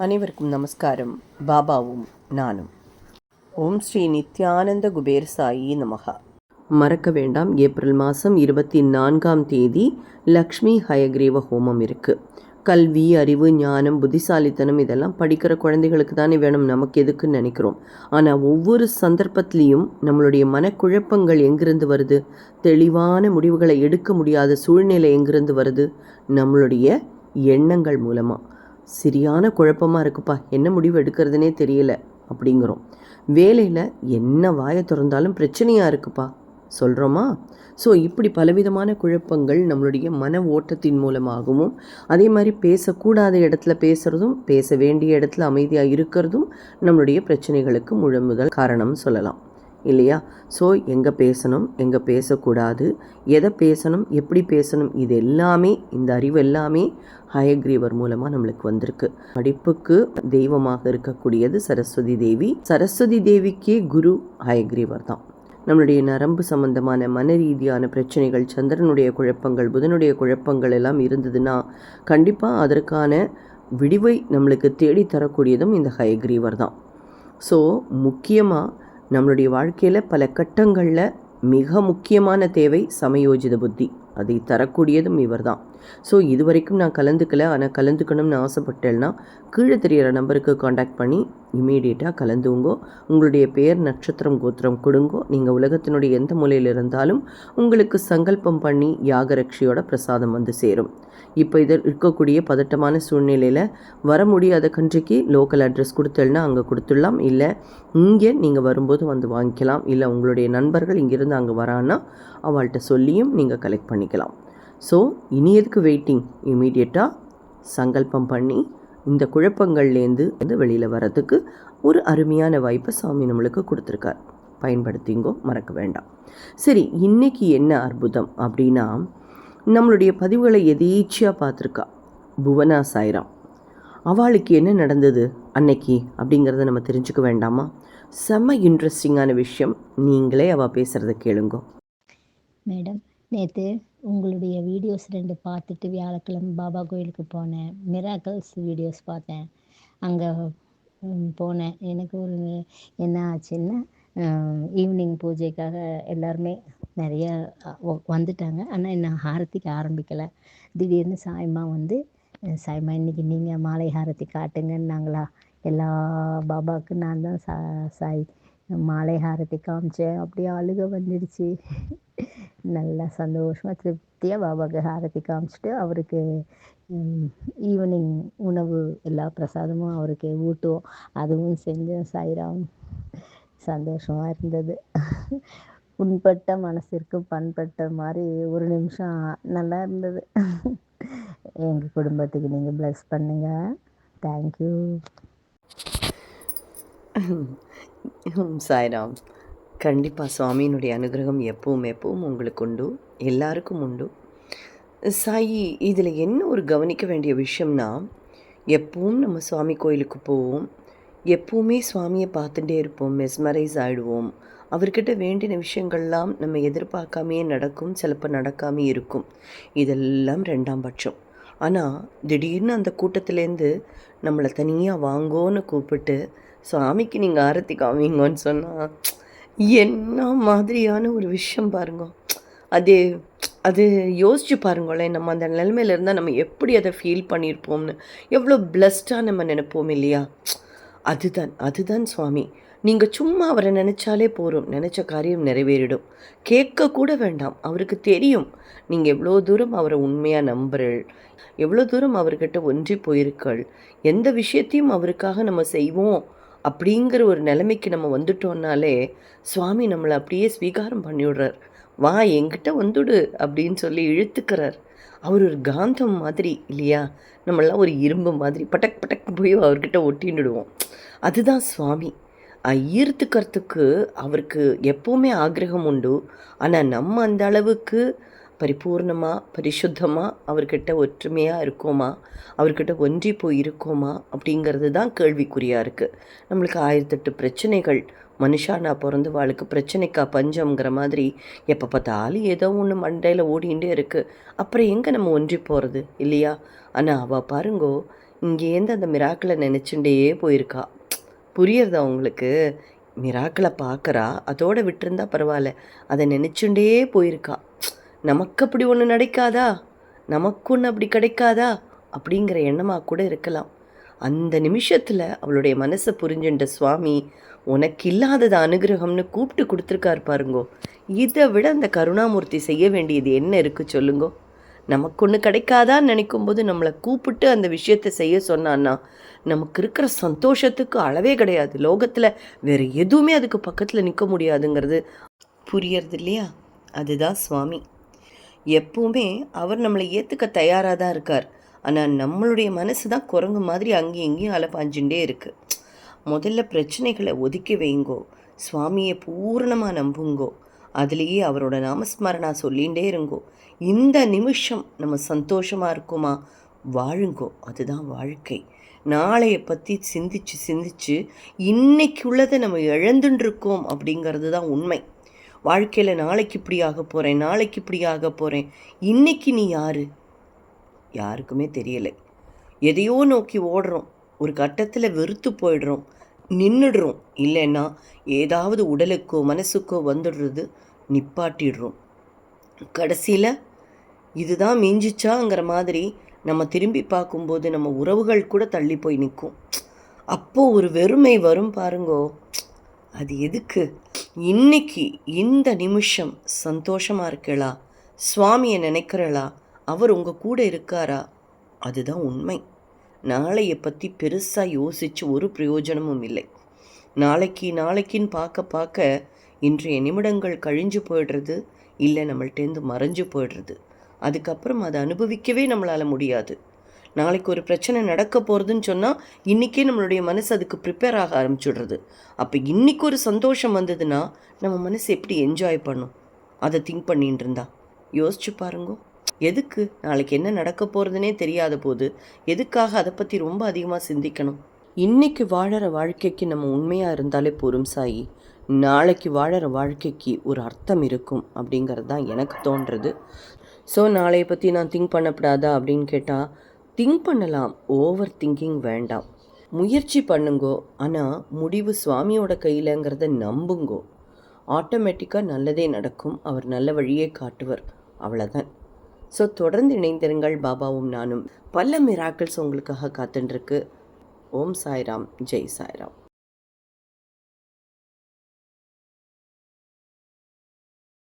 அனைவருக்கும் நமஸ்காரம். பாபாவும் நானும். ஓம் ஸ்ரீ நித்யானந்த குபேர் சாயி நமகா. மறக்க வேண்டாம், ஏப்ரல் மாதம் 24 லக்ஷ்மி ஹயக்ரீவ ஹோமம் இருக்குது. கல்வி, அறிவு, ஞானம், புத்திசாலித்தனம் இதெல்லாம் படிக்கிற குழந்தைகளுக்கு தானே வேணும், நமக்கு எதுக்குன்னு நினைக்கிறோம். ஆனால் ஒவ்வொரு சந்தர்ப்பத்திலையும் நம்மளுடைய மனக்குழப்பங்கள் எங்கிருந்து வருது, தெளிவான முடிவுகளை எடுக்க முடியாத சூழ்நிலை எங்கிருந்து வருது, நம்மளுடைய எண்ணங்கள் மூலமாக. சரியான குழப்பமாக இருக்குப்பா, என்ன முடிவு எடுக்கிறதுனே தெரியல அப்படிங்கிறோம். வேலையில் என்ன வாயை திறந்தாலும் பிரச்சனையாக இருக்குப்பா சொல்கிறோமா? ஸோ இப்படி பலவிதமான குழப்பங்கள் நம்மளுடைய மன ஓட்டத்தின் மூலமாகவும், அதே மாதிரி பேசக்கூடாத இடத்துல பேசுகிறதும், பேச வேண்டிய இடத்துல அமைதியாக இருக்கிறதும் நம்மளுடைய பிரச்சனைகளுக்கு முதல் காரணம் சொல்லலாம் இல்லையா? ஸோ எங்கே பேசணும், எங்கே பேசக்கூடாது, எதை பேசணும், எப்படி பேசணும், இது எல்லாமே, இந்த அறிவு எல்லாமே ஹயக்ரீவர் மூலமாக நம்மளுக்கு வந்திருக்கு. படிப்புக்கு தெய்வமாக இருக்கக்கூடியது சரஸ்வதி தேவி. சரஸ்வதி தேவிக்கே குரு ஹயக்ரீவர் தான். நம்மளுடைய நரம்பு சம்பந்தமான மன ரீதியான பிரச்சனைகள், சந்திரனுடைய குழப்பங்கள், புதனுடைய குழப்பங்கள் எல்லாம் இருந்ததுன்னா கண்டிப்பாக அதற்கான விடிவை நம்மளுக்கு தேடித்தரக்கூடியதும் இந்த ஹயக்ரீவர் தான். ஸோ முக்கியமாக நம்மளுடைய வாழ்க்கையில் பல கட்டங்களில் மிக முக்கியமான தேவை சமயோஜித புத்தி. அதை தரக்கூடியதும் இவர் தான். ஸோ இது வரைக்கும் நான் கலந்துக்கல, ஆனால் கலந்துக்கணும்னு ஆசைப்பட்டேன்னா கீழே தெரிகிற நம்பருக்கு காண்டாக்ட் பண்ணி இமீடியட்டாக கலந்துங்கோ. உங்களுடைய பேர், நட்சத்திரம், கோத்திரம் கொடுங்கோ. நீங்கள் உலகத்தினுடைய எந்த மூலையில் இருந்தாலும் உங்களுக்கு சங்கல்பம் பண்ணி யாகரட்சியோட பிரசாதம் வந்து சேரும். இப்போ இதில் இருக்கக்கூடிய பதட்டமான சூழ்நிலையில் வர முடியாத கண்ட்ரிக்கு லோக்கல் அட்ரஸ் கொடுத்தல்னா அங்கே கொடுத்துடலாம். இல்லை இங்கே நீங்கள் வரும்போது வந்து வாங்கிக்கலாம். இல்லை உங்களுடைய நண்பர்கள் இங்கேருந்து அங்கே வரான்னா அவள்கிட்ட சொல்லியும் நீங்கள் கலெக்ட் பண்ணிக்கலாம். ஸோ இனி எதுக்கு வெயிட்டிங்? இமீடியட்டாக சங்கல்பம் பண்ணி இந்த குழப்பங்கள்லேருந்து வெளியில் வர்றதுக்கு ஒரு அருமையான வாய்ப்பை சாமி நம்மளுக்கு கொடுத்துருக்கார். பயன்படுத்திங்கோ, மறக்க வேண்டாம். சரி, இன்றைக்கி என்ன அற்புதம் அப்படின்னா, நம்மளுடைய பதிவுகளை எதேச்சியாக பார்த்துருக்கா புவனா சாய்ராம். அவளுக்கு என்ன நடந்தது அன்னைக்கு அப்படிங்கிறத நம்ம தெரிஞ்சுக்க வேண்டாமா? செம்ம இன்ட்ரெஸ்டிங்கான விஷயம். நீங்களே அவள் பேசுகிறத கேளுங்கோ. மேடம், நேற்று உங்களுடைய வீடியோஸ் 2 பார்த்துட்டு வியாழக்கிழமை பாபா கோயிலுக்கு போனேன். மிராக்கல்ஸ் வீடியோஸ் பார்த்தேன். அங்கே போனேன். எனக்கு ஒரு என்ன ஆச்சுன்னா, ஈவினிங் பூஜைக்காக எல்லாருமே நிறைய வந்துட்டாங்க. ஆனால் இன்னும் ஹாரத்திக்கு ஆரம்பிக்கலை. திடீர்னு சாய்மா வந்து, சாய்மா இன்றைக்கி நீங்கள் மாலை ஹாரத்தி காட்டுங்கன்னாங்களா. எல்லா பாபாவுக்கு நான் தான் சாய் மாலை ஹாரத்தி காமிச்சேன். அப்படியே அழுக வந்துடுச்சு. நல்லா சந்தோஷமாக திருப்தியாக பாபாவுக்கு ஹாரத்தி காமிச்சிட்டு அவருக்கு ஈவினிங் உணவு எல்லா பிரசாதமும் அவருக்கு ஊட்டுவோம். அதுவும் செஞ்சேன். சாய்ராம், சந்தோஷமாக இருந்தது. புண்பட்ட மனசிற்கு பண்பட்ட மாதிரி ஒரு நிமிஷம் நல்லா இருந்தது. எங்கள் குடும்பத்துக்கு நீங்கள் ப்ளஸ் பண்ணுங்கள். தேங்க்யூ. சாய்ராம், கண்டிப்பாக சுவாமியினுடைய அனுகிரகம் எப்பவும் உங்களுக்கு உண்டு, எல்லாருக்கும் உண்டு. சாயி, இதில் என்ன ஒரு கவனிக்க வேண்டிய விஷயம்னா, எப்பவும் நம்ம சுவாமி கோயிலுக்கு போவோம், எப்பவுமே சுவாமியை பார்த்துட்டே இருப்போம், மெஸ்மரைஸ் ஆகிடுவோம். அவர்கிட்ட வேண்டின விஷயங்கள்லாம் நம்ம எதிர்பார்க்காமையே நடக்கும், சிலப்போ நடக்காமே இருக்கும். இதெல்லாம் 2ஆம் பட்சம். ஆனால் திடீர்னு அந்த கூட்டத்துலேருந்து நம்மளை தனியாக வாங்கோன்னு கூப்பிட்டு சுவாமிக்கு நீங்கள் ஆரத்தி காமிங்கன்னு சொன்னால் என்ன மாதிரியான ஒரு விஷயம் பாருங்க. அது யோசிச்சு பாருங்களேன். நம்ம அந்த நிலைமையில் இருந்தால் நம்ம எப்படி அதை ஃபீல் பண்ணியிருப்போம்னு, எவ்வளோ பிளஸ்டாக நம்ம நினைப்போம் இல்லையா? அதுதான் சுவாமி. நீங்கள் சும்மா அவரை நினச்சாலே போகிறோம், நினச்ச காரியம் நிறைவேறிடும். கேட்க கூட வேண்டாம், அவருக்கு தெரியும் நீங்கள் எவ்வளோ தூரம் அவரை உண்மையாக நம்புறள், எவ்வளோ தூரம் அவர்கிட்ட ஒன்றி போயிருக்கள். எந்த விஷயத்தையும் அவருக்காக நம்ம செய்வோம் அப்படிங்கிற ஒரு நிலைமைக்கு நம்ம வந்துட்டோம்னாலே சுவாமி நம்மளை அப்படியே ஸ்வீகாரம் பண்ணிவிடுறார். வா என்கிட்ட வந்துடு அப்படின்னு சொல்லி இழுத்துக்கிறார். அவர் ஒரு காந்தம் மாதிரி இல்லையா? நம்மளாம் ஒரு இரும்பு மாதிரி பட்டக் பட்டக் போய் அவர்கிட்ட ஒட்டின்னுடுவோம். அதுதான் சுவாமி. ஈர்த்துக்கிறதுக்கு அவருக்கு எப்போவுமே ஆக்ரகம் உண்டு. ஆனால் நம்ம அந்த அளவுக்கு பரிபூர்ணமாக, பரிசுத்தமாக அவர்கிட்ட ஒற்றுமையாக இருக்கோமா, அவர்கிட்ட ஒன்றி போய் இருக்கோமா அப்படிங்கிறது தான் கேள்விக்குறியாக இருக்குது. நம்மளுக்கு 1008 பிரச்சனைகள். மனுஷானா பிறந்து வாழ்க்கை பிரச்சனைக்கா பஞ்சம்ங்கிற மாதிரி எப்போ பார்த்தாலும் ஏதோ ஒன்று மண்டையில் ஓடிகிட்டே இருக்குது. அப்புறம் எங்கே நம்ம ஒன்றி போகிறது இல்லையா? ஆனால் அவள் பாருங்கோ, இங்கேருந்து அந்த மிராக்களை நினச்சுட்டே போயிருக்கா. புரியுறதா உங்களுக்கு? மிராக்களை பார்க்குறா, அதோடு விட்டுருந்தா பரவாயில்ல, அதை நினச்சுட்டே போயிருக்கா. நமக்கு அப்படி ஒன்று நடக்காதா, நமக்கு ஒன்று அப்படி கிடைக்காதா அப்படிங்கிற எண்ணமாக கூட இருக்கலாம். அந்த நிமிஷத்தில் அவளுடைய மனசை புரிஞ்சுட்ட சுவாமி உனக்கு இல்லாதது அனுகிரகம்னு கூப்பிட்டு கொடுத்துருக்காரு பாருங்கோ. இதை விட அந்த கருணாமூர்த்தி செய்ய வேண்டியது என்ன இருக்குது சொல்லுங்கோ? நமக்கு ஒன்று கிடைக்காதான்னு நினைக்கும்போது நம்மளை கூப்பிட்டு அந்த விஷயத்தை செய்ய சொன்னான்னா நமக்கு இருக்கிற சந்தோஷத்துக்கு அளவே கிடையாது. லோகத்தில் வேறு எதுவுமே அதுக்கு பக்கத்தில் நிற்க முடியாதுங்கிறது புரியறது இல்லையா? அதுதான் சுவாமி. எப்பவுமே அவர் நம்மளை ஏற்றுக்க தயாராக தான் இருக்கார். ஆனால் நம்மளுடைய மனசு தான் குரங்கு மாதிரி அங்கேயும் இங்கேயும் அலைப்பாஞ்சுட்டே இருக்குது. முதல்ல பிரச்சனைகளை ஒதுக்கி வைங்கோ, சுவாமியை பூரணமாக நம்புங்கோ, அதுலேயே அவரோட நாமஸ்மரணா சொல்லிகிட்டே இருங்கோ. இந்த நிமிஷம் நம்ம சந்தோஷமாக இருக்குமா வாழுங்கோ, அதுதான் வாழ்க்கை. நாளையை பற்றி சிந்திச்சு சிந்திச்சு இன்னைக்கு உள்ளதை நம்ம இழந்துட்டுருக்கோம் அப்படிங்கிறது தான் உண்மை. வாழ்க்கையில் நாளைக்கு இப்படி ஆக போகிறேன், நாளைக்கு இப்படி ஆக போகிறேன், இன்னைக்கு நீ யார்? யாருக்குமே தெரியலை. எதையோ நோக்கி ஓடுறோம், ஒரு கட்டத்தில் வெறுத்து போயிடுறோம், நின்றுடுறோம். இல்லைன்னா ஏதாவது உடலுக்கோ மனசுக்கோ வந்துடுறது, நிப்பாட்டிடுறோம். கடைசியில் இதுதான் மிஞ்சிச்சாங்கிற மாதிரி நம்ம திரும்பி பார்க்கும்போது நம்ம உறவுகள் கூட தள்ளி போய் நிற்கும். அப்போது ஒரு வெறுமை வரும் பாருங்கோ. அது எதுக்கு? இன்னைக்கு இந்த நிமிஷம் சந்தோஷமாக இருக்கலா, சுவாமியை நினைக்கிறளா, அவர் உங்கள் கூட இருக்காரா, அதுதான் உண்மை. நாளையை பற்றி பெருசாக யோசித்து ஒரு பிரயோஜனமும் இல்லை. நாளைக்குன்னு பார்க்க இன்றைய நிமிடங்கள் கழிஞ்சு போயிடுறது, இல்லை நம்மள்டேருந்து மறைஞ்சு போயிடுறது. அதுக்கப்புறம் அதை அனுபவிக்கவே நம்மளால் முடியாது. நாளைக்கு ஒரு பிரச்சனை நடக்க போகிறதுன்னு சொன்னால் இன்றைக்கே நம்மளுடைய மனசு அதுக்கு ப்ரிப்பேர் ஆக ஆரம்பிச்சுடுறது. அப்போ இன்றைக்கி ஒரு சந்தோஷம் வந்ததுன்னா நம்ம மனசு எப்படி என்ஜாய் பண்ணும்? அதை திங்க் பண்ணிட்டு இருந்தா யோசிச்சு பாருங்கோ. எதுக்கு? நாளைக்கு என்ன நடக்க போகிறதுனே தெரியாத போது எதுக்காக அதை பற்றி ரொம்ப அதிகமாக சிந்திக்கணும்? இன்றைக்கி வாழற வாழ்க்கைக்கு நம்ம உண்மையாக இருந்தாலே போரும் சாயி. நாளைக்கு வாழற வாழ்க்கைக்கு ஒரு அர்த்தம் இருக்கும் அப்படிங்கிறது தான் எனக்கு தோன்றுறது. ஸோ நாளையை பற்றி நான் திங்க் பண்ணக்கூடாதா அப்படின்னு கேட்டால் திங்க் பண்ணலாம், ஓவர் திங்கிங் வேண்டாம். முயற்சி பண்ணுங்கோ, ஆனால் முடிவு சுவாமியோட கையிலங்கிறத நம்புங்கோ. ஆட்டோமேட்டிக்காக நல்லதே நடக்கும், அவர் நல்ல வழியே காட்டுவர், அவ்வளோதான். ஸோ தொடர்ந்து இணைந்திருங்கள். பாபாவும் நானும் பல மிராக்கிள்ஸ் உங்களுக்காக காத்துட்டுருக்கு. ஓம் சாய்ராம், ஜெய் சாய்ராம்.